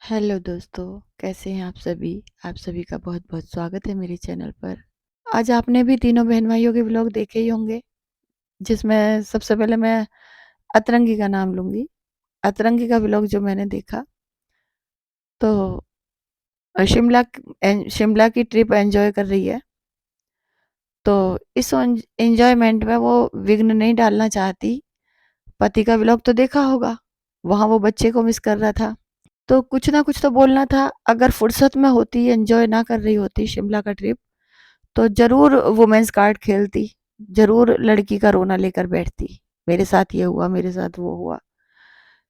Hello दोस्तों, कैसे हैं आप सभी? आप सभी का बहुत-बहुत स्वागत है मेरे चैनल पर। आज आपने भी तीनों बहन-भाइयों के व्लॉग देखे ही होंगे, जिसमें सबसे पहले मैं अतरंगी का नाम लूँगी। अतरंगी का व्लॉग जो मैंने देखा, तो शिमला की ट्रिप एन्जॉय कर रही है, तो इस एन्जॉयमेंट में वो विघ्न नहीं डालना चाहती। पति का व्लॉग तो देखा होगा, वहाँ वो बच्चे को मिस कर रहा था। तो कुछ ना कुछ तो बोलना था। अगर फुर्सत में होती, एन्जॉय ना कर रही होती शिमला का ट्रिप, तो ज़रूर वुमेन्स कार्ड खेलती, ज़रूर लड़की का रोना लेकर बैठती, मेरे साथ ये हुआ, मेरे साथ वो हुआ।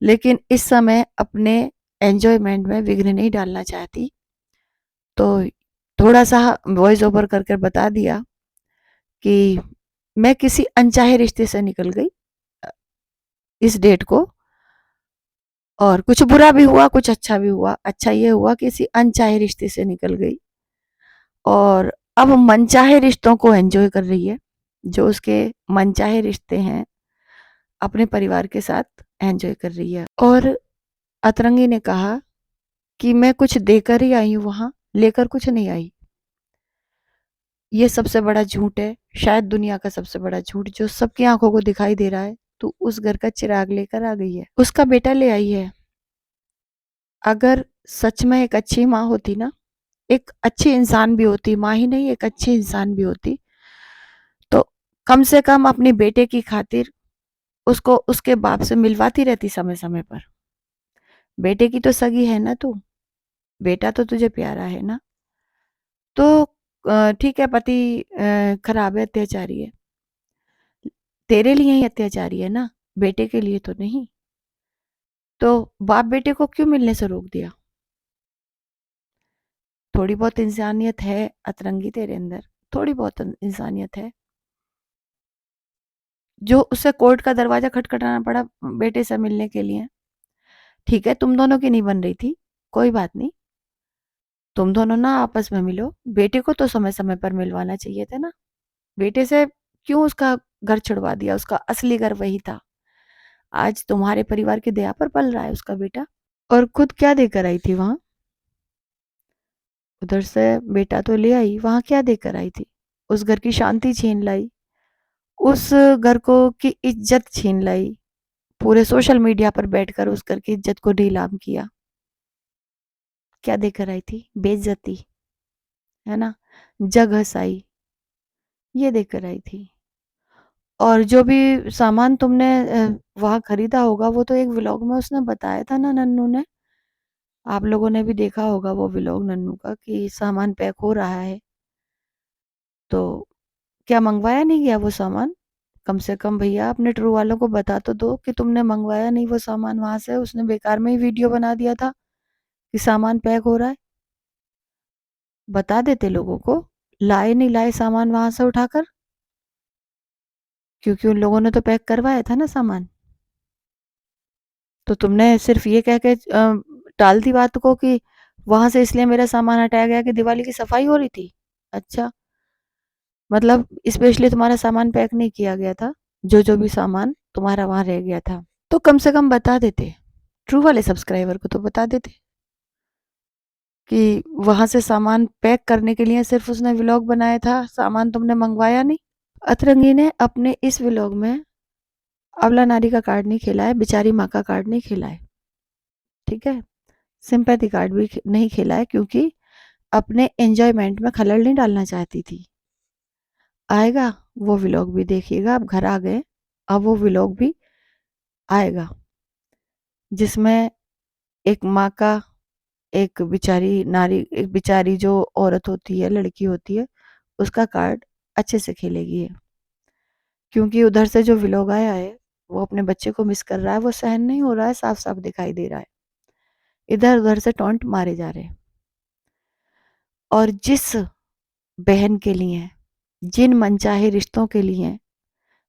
लेकिन इस समय अपने एन्जॉयमेंट में विघ्न नहीं डालना चाहती, तो थोड़ा-सा वॉइस ओवर कर कर बता दिया कि मैं किसी अनचाहे रिश्ते से निकल गई अ, इस डेट को, और कुछ बुरा भी हुआ, कुछ अच्छा भी हुआ। अच्छा ये हुआ कि किसी अनचाहे रिश्ते से निकल गई और अब मनचाहे रिश्तों को एन्जॉय कर रही है। जो उसके मनचाहे रिश्ते हैं, अपने परिवार के साथ एन्जॉय कर रही है। और अतरंगी ने कहा कि मैं कुछ देकर ही आई हूँ वहाँ, लेकर कुछ नहीं आई। ये सबसे बड़ा झूठ है, शायद दुनिया का सबसे बड़ा झूठ, जो सबकी आँखों को दिखाई दे रहा है। तू उस घर का चिराग लेकर आ गई है, उसका बेटा ले आई है। अगर सच में एक अच्छी माँ होती ना, एक अच्छी इंसान भी होती, माँ ही नहीं एक अच्छी इंसान भी होती, तो कम से कम अपने बेटे की खातिर उसको उसके बाप से मिलवाती रहती समय-समय पर। बेटे की तो सगी है ना तू, बेटा तो तुझे प्यारा है ना। तो ठीक है, पति खराब है, अत्याचारी है, तेरे लिए ही अत्याचारी है ना, बेटे के लिए तो नहीं। तो बाप बेटे को क्यों मिलने से रोक दिया? थोड़ी बहुत इंसानियत है अतरंगी तेरे अंदर, थोड़ी बहुत इंसानियत है। जो उसे कोर्ट का दरवाजा खटखटाना पड़ा बेटे से मिलने के लिए। ठीक है, तुम दोनों की नहीं बन रही थी, कोई बात नहीं, तुम दोनों ना आपस में मिलो। बेटे को तो समय समय पर मिलवाना चाहिए था ना। बेटे से क्यों उसका घर छुड़वा दिया? उसका असली घर वही था। आज तुम्हारे परिवार की दया पर पल रहा है उसका बेटा। और खुद क्या देकर आई थी वहां? उधर से बेटा तो ले आई, वहां क्या देकर आई थी? उस घर की शांति छीन लाई, उस घर को की इज्जत छीन लाई, पूरे सोशल मीडिया पर बैठकर उस घर की इज्जत को नीलाम किया। क्या देकर आई थी? बेइज्जती, है ना, जग हसाई, ये देकर आई थी। और जो भी सामान तुमने वहाँ खरीदा होगा, वो तो एक व्लॉग में उसने बताया था ना नन्नू ने। आप लोगों ने भी देखा होगा वो व्लॉग नन्नू का कि सामान पैक हो रहा है। तो क्या मंगवाया नहीं गया वो सामान? कम से कम भैया अपने ट्रू वालों को बता तो दो कि तुमने मंगवाया नहीं वो सामान वहां से। उसने बेकार में ही वीडियो बना दिया था कि सामान पैक हो रहा है। बता देते लोगों को, लाए नहीं लाए सामान वहां से उठाकर, क्योंकि उन लोगों ने तो पैक करवाया था ना सामान। तो तुमने सिर्फ ये कह के टाल दी बात को कि वहां से इसलिए मेरा सामान हटाया गया कि दिवाली की सफाई हो रही थी। अच्छा, मतलब स्पेशली तुम्हारा सामान पैक नहीं किया गया था, जो जो भी सामान तुम्हारा वहां रह गया था। तो कम से कम बता देते, ट्रू वाले सब्सक्राइबर को तो बता देते कि वहां से सामान पैक करने के लिए सिर्फ उसने व्लॉग बनाया था, सामान तुमने मंगवाया नहीं। अतरंगी ने अपने इस व्लॉग में अबला नारी का कार्ड नहीं खेला है, बेचारी माँ का कार्ड नहीं खेला है, ठीक है, सिंपैथी कार्ड भी नहीं खेला है, क्योंकि अपने एंजॉयमेंट में खलल नहीं डालना चाहती थी। आएगा वो व्लॉग भी देखिएगा, अब घर आ गए, अब वो व्लॉग भी आएगा, जिसमें एक माँ का, एक बेचारी नारी, एक बेचारी जो औरत होती है, लड़की होती है, उसका कार्ड अच्छे से खेलेगी ये। क्योंकि उधर से जो व्लॉग आया है, वो अपने बच्चे को मिस कर रहा है, वो सहन नहीं हो रहा है, साफ साफ दिखाई दे रहा है। इधर उधर से टॉन्ट मारे जा रहे हैं। और जिस बहन के लिए, जिन मनचाहे रिश्तों के लिए,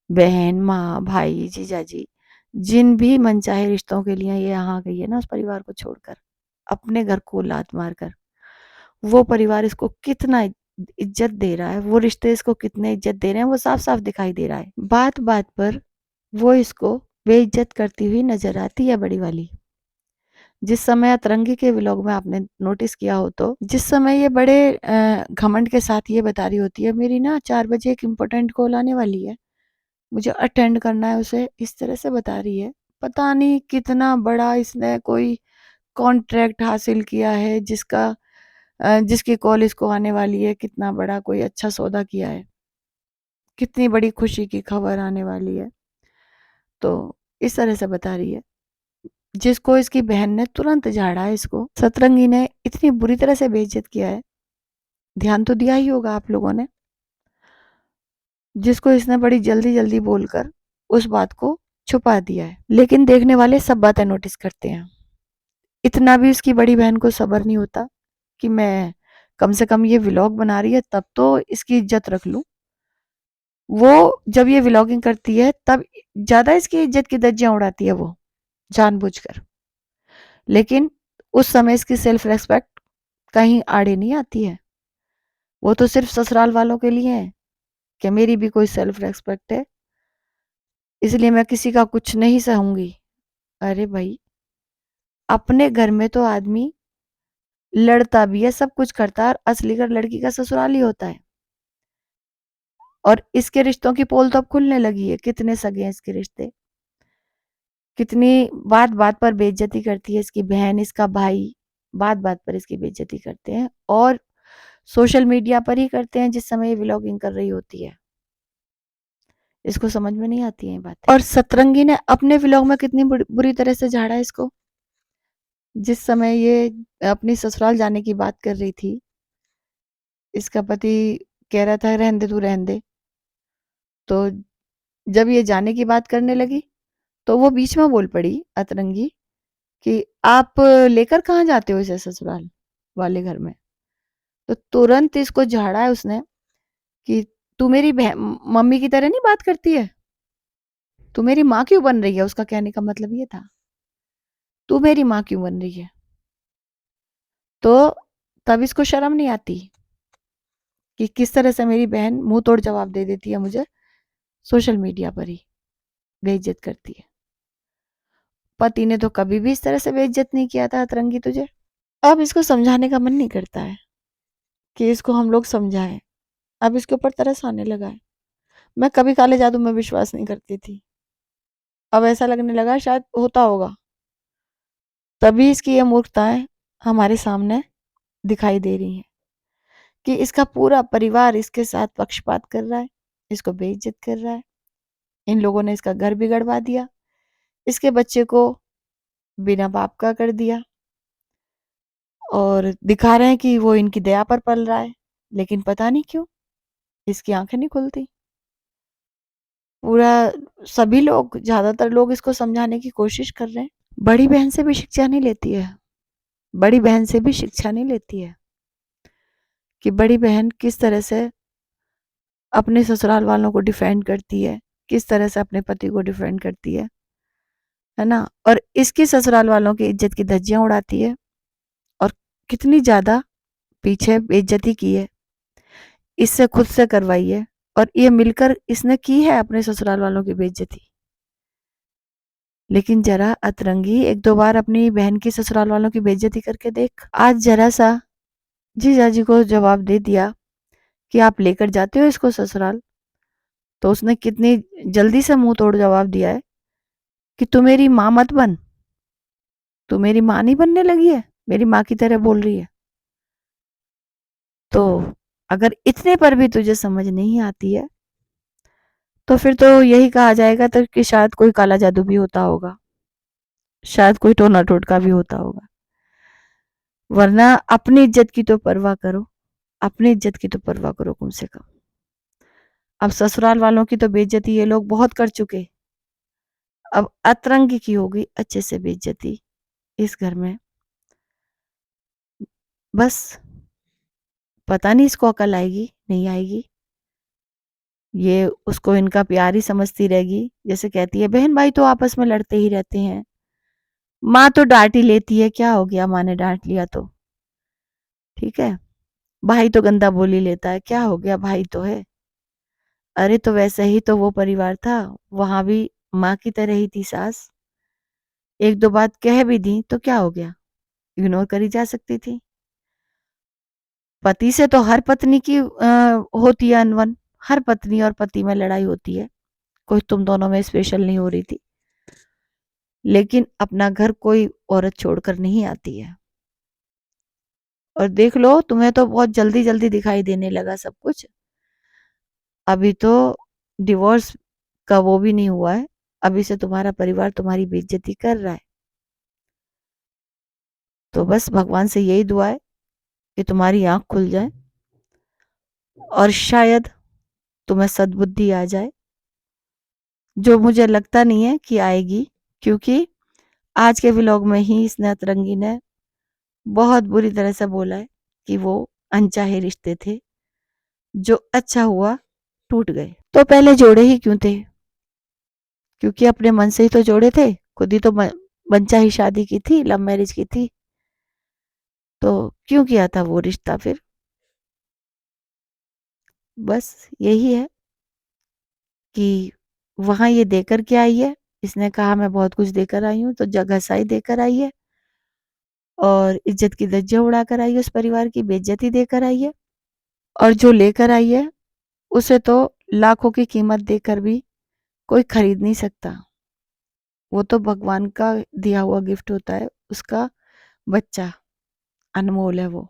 बहन, माँ, भाई, जीजाजी, जिन भी मनचाहे रिश्तों के लिए ये यहाँ गई है ना, उस परिवार को छोड़कर, अपने घर को लात मारकर, वो परिवार इसको कितना इज्जत दे रहा है, वो रिश्ते इसको कितने इज्जत दे रहे हैं, वो साफ साफ दिखाई दे रहा है। बात बात पर वो इसको बेइज्जत करती हुई नजर आती है, बड़ी वाली। जिस समय अतरंगी के व्लॉग में आपने नोटिस किया हो तो जिस समय ये बड़े घमंड के साथ ये बता रही होती है, मेरी ना 4 बजे एक इम्पोर्टेंट कॉल आने वाली है, मुझे अटेंड करना है उसे, इस तरह से बता रही है। पता नहीं कितना बड़ा इसने कोई कॉन्ट्रैक्ट हासिल किया है जिसकी कॉल इसको आने वाली है, कितना बड़ा कोई अच्छा सौदा किया है, कितनी बड़ी खुशी की खबर आने वाली है। तो इस तरह से बता रही है, जिसको इसकी बहन ने तुरंत झाड़ा है, इसको सतरंगी ने इतनी बुरी तरह से बेइज्जत किया है। ध्यान तो दिया ही होगा आप लोगों ने, जिसको इसने बड़ी जल्दी जल्दी बोलकर उस बात को छुपा दिया है। लेकिन देखने वाले सब बातें नोटिस करते हैं। इतना भी उसकी बड़ी बहन को सब्र नहीं होता कि मैं कम से कम ये व्लॉग बना रही है तब तो इसकी इज्जत रख लूं। वो जब ये व्लॉगिंग करती है तब ज्यादा इसकी इज्जत की धज्जियां उड़ाती है वो, जानबूझकर। लेकिन उस समय इसकी सेल्फ रेस्पेक्ट कहीं आड़े नहीं आती है। वो तो सिर्फ ससुराल वालों के लिए है कि मेरी भी कोई सेल्फ रेस्पेक्ट है, इसलिए मैं किसी का कुछ नहीं सहूंगी। अरे भाई, अपने घर में तो आदमी लड़ता भी है, सब कुछ करता है, और असली घर लड़की का ससुराल ही होता है। और इसके रिश्तों की पोल तो अब खुलने लगी है, कितने सगे हैं इसके रिश्ते, कितनी बात बात पर बेइज्जती करती है इसकी बहन, इसका भाई, बात बात पर इसकी बेइज्जती करते हैं, और सोशल मीडिया पर ही करते हैं जिस समय ये व्लॉगिंग कर रही होती है। इसको समझ में नहीं आती है ये बातें। और सतरंगी ने अपने व्लॉग में कितनी बुरी तरह से झाड़ा इसको। जिस समय ये अपनी ससुराल जाने की बात कर रही थी, इसका पति कह रहा था रहने दे तू रहने दे, तो जब ये जाने की बात करने लगी तो वो बीच में बोल पड़ी अतरंगी कि आप लेकर कहाँ जाते हो इसे ससुराल वाले घर में। तो तुरंत इसको झाड़ा है उसने कि तू मेरी मम्मी की तरह नहीं बात करती है, तू मेरी माँ क्यों बन रही है। उसका कहने का मतलब ये था, तू मेरी माँ क्यों बन रही है। तो तब इसको शर्म नहीं आती कि किस तरह से मेरी बहन मुंह तोड़ जवाब दे देती है मुझे, सोशल मीडिया पर ही बेइज्जत करती है। पति ने तो कभी भी इस तरह से बेइज्जत नहीं किया था अतरंगी तुझे। अब इसको समझाने का मन नहीं करता है कि इसको हम लोग समझाएं। अब इसके ऊपर तरस आने लगा है। मैं कभी काले जादू में विश्वास नहीं करती थी, अब ऐसा लगने लगा शायद होता होगा। तभी इसकी ये मूर्खताएं हमारे सामने दिखाई दे रही हैं कि इसका पूरा परिवार इसके साथ पक्षपात कर रहा है, इसको बेइज्जत कर रहा है। इन लोगों ने इसका घर बिगड़वा दिया, इसके बच्चे को बिना बाप का कर दिया, और दिखा रहे हैं कि वो इनकी दया पर पल रहा है, लेकिन पता नहीं क्यों इसकी आंखें नहीं खुलती। पूरा सभी लोग, ज्यादातर लोग इसको समझाने की कोशिश कर रहे हैं। बड़ी बहन से भी शिक्षा नहीं लेती है, बड़ी बहन से भी शिक्षा नहीं लेती है कि बड़ी बहन किस तरह से अपने ससुराल वालों को डिफेंड करती है, किस तरह से अपने पति को डिफेंड करती है ना। और इसकी ससुराल वालों की इज्जत की धज्जियां उड़ाती है, और कितनी ज्यादा पीछे बेइज्जती की है, इससे खुद से करवाई है, और ये मिलकर इसने की है अपने ससुराल वालों की बेइज्जती। लेकिन जरा अतरंगी एक दो बार अपनी बहन की ससुराल वालों की बेइज्जती करके देख। आज जरा सा जीजाजी को जवाब दे दिया कि आप लेकर जाते हो इसको ससुराल, तो उसने कितनी जल्दी से मुंह तोड़ जवाब दिया है कि तू मेरी माँ मत बन, तू मेरी माँ नहीं बनने लगी है, मेरी माँ की तरह बोल रही है। तो अगर इतने पर भी तुझे समझ नहीं आती है तो फिर तो यही कहा जाएगा तो कि शायद कोई काला जादू भी होता होगा, शायद कोई टोना टोटका भी होता होगा। वरना अपनी इज्जत की तो परवाह करो, अपनी इज्जत की तो परवाह करो कम से कम। अब ससुराल वालों की तो बेइज्जती ये लोग बहुत कर चुके, अब अतरंगी की होगी अच्छे से बेइज्जती इस घर में। बस पता नहीं इसको अकल आएगी नहीं आएगी, ये उसको इनका प्यार ही समझती रहेगी। जैसे कहती है बहन भाई तो आपस में लड़ते ही रहते हैं, माँ तो डांट ही लेती है, क्या हो गया माँ ने डांट लिया तो ठीक है, भाई तो गंदा बोल ही लेता है, क्या हो गया भाई तो है। अरे तो वैसे ही तो वो परिवार था, वहां भी माँ की तरह ही थी सास, एक दो बात कह भी दी तो क्या हो गया, इग्नोर करी जा सकती थी। पति से तो हर पत्नी की होती है अनबन, हर पत्नी और पति में लड़ाई होती है, कोई तुम दोनों में स्पेशल नहीं हो रही थी। लेकिन अपना घर कोई औरत छोड़कर नहीं आती है। और देख लो, तुम्हें तो बहुत जल्दी जल्दी दिखाई देने लगा सब कुछ। अभी तो डिवोर्स का वो भी नहीं हुआ है, अभी से तुम्हारा परिवार तुम्हारी बेइज्जती कर रहा है। तो बस भगवान से यही दुआ है कि तुम्हारी आंख खुल जाए और शायद तुम्हें सद्बुद्धि आ जाए, जो मुझे लगता नहीं है कि आएगी, क्योंकि आज के व्लॉग में ही इस नतरंगी ने बहुत बुरी तरह से बोला है कि वो अनचाहे रिश्ते थे, जो अच्छा हुआ टूट गए। तो पहले जोड़े ही क्यों थे? क्योंकि अपने मन से ही तो जोड़े थे, खुद ही तो मनचाही शादी की थी, लव मैरिज की थी, तो क्यों किया था वो रिश्ता फिर? बस यही है कि वहां ये देकर के आई है, इसने कहा मैं बहुत कुछ देकर आई हूँ, तो जगह साई देकर आई है और इज्जत की धज्जियां उड़ाकर आई है, उस परिवार की बेइज्जती देकर आई है। और जो लेकर आई है उसे तो लाखों की कीमत देकर भी कोई खरीद नहीं सकता। वो तो भगवान का दिया हुआ गिफ्ट होता है, उसका बच्चा अनमोल है वो।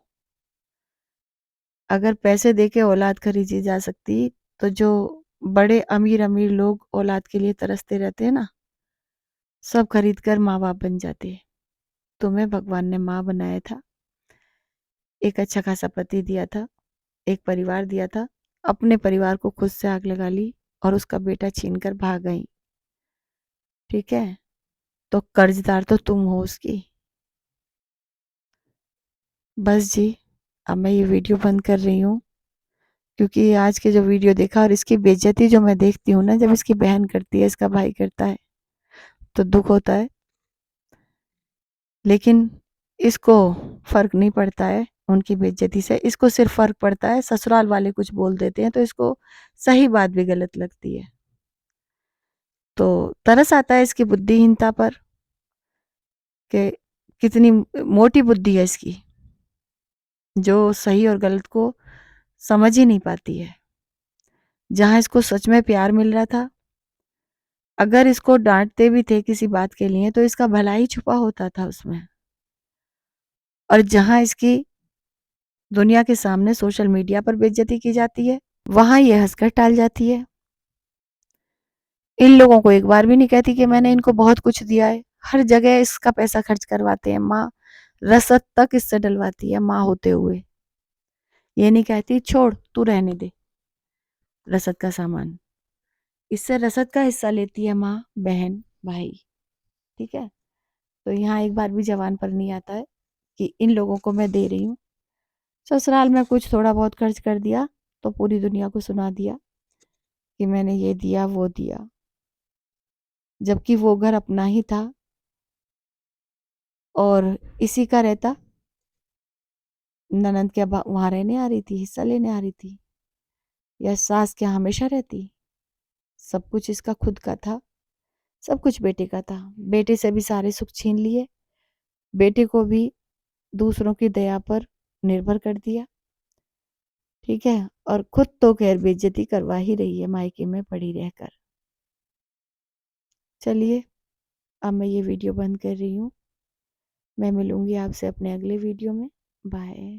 अगर पैसे देके औलाद खरीदी जा सकती, तो जो बड़े अमीर अमीर लोग औलाद के लिए तरसते रहते हैं ना, सब खरीद कर माँ बाप बन जाते हैं। तुम्हें भगवान ने माँ बनाया था, एक अच्छा खासा पति दिया था, एक परिवार दिया था, अपने परिवार को खुद से आग लगा ली और उसका बेटा छीन कर भाग गई। ठीक है, तो कर्जदार तो तुम हो उसकी। बस जी, अब मैं ये वीडियो बंद कर रही हूँ, क्योंकि आज के जो वीडियो देखा और इसकी बेइज्जती जो मैं देखती हूँ ना, जब इसकी बहन करती है, इसका भाई करता है, तो दुख होता है। लेकिन इसको फर्क नहीं पड़ता है उनकी बेइज्जती से, इसको सिर्फ फर्क पड़ता है ससुराल वाले कुछ बोल देते हैं तो इसको सही बात भी गलत लगती है। तो तरस आता है इसकी बुद्धिहीनता पर कि कितनी मोटी बुद्धि है इसकी, जो सही और गलत को समझ ही नहीं पाती है। जहां इसको सच में प्यार मिल रहा था, अगर इसको डांटते भी थे किसी बात के लिए तो इसका भला ही छुपा होता था उसमें। और जहां इसकी दुनिया के सामने सोशल मीडिया पर बेइज्जती की जाती है, वहां ये हंसकर टाल जाती है। इन लोगों को एक बार भी नहीं कहती कि मैंने इनको बहुत कुछ दिया है। हर जगह इसका पैसा खर्च करवाते हैं, माँ रसद तक इससे डलवाती है माँ होते हुए। ये नहीं कहती छोड़ तू रहने दे रसद का सामान, इससे रसद का हिस्सा लेती है माँ, बहन, भाई। ठीक है, तो यहाँ एक बार भी जबान पर नहीं आता है कि इन लोगों को मैं दे रही हूँ। ससुराल में कुछ थोड़ा बहुत खर्च कर दिया तो पूरी दुनिया को सुना दिया कि मैंने ये दिया वो दिया, जबकि वो घर अपना ही था और इसी का रहता। ननद क्या वहां रहने आ रही थी, हिस्सा लेने आ रही थी, या सास क्या हमेशा रहती? सब कुछ इसका खुद का था, सब कुछ बेटे का था। बेटे से भी सारे सुख छीन लिए, बेटे को भी दूसरों की दया पर निर्भर कर दिया। ठीक है, और खुद तो खैर बेइज्जती करवा ही रही है मायके में पड़ी रहकर। चलिए, अब मैं ये वीडियो बंद कर रही हूँ। मैं मिलूंगी आपसे अपने अगले वीडियो में। बाय।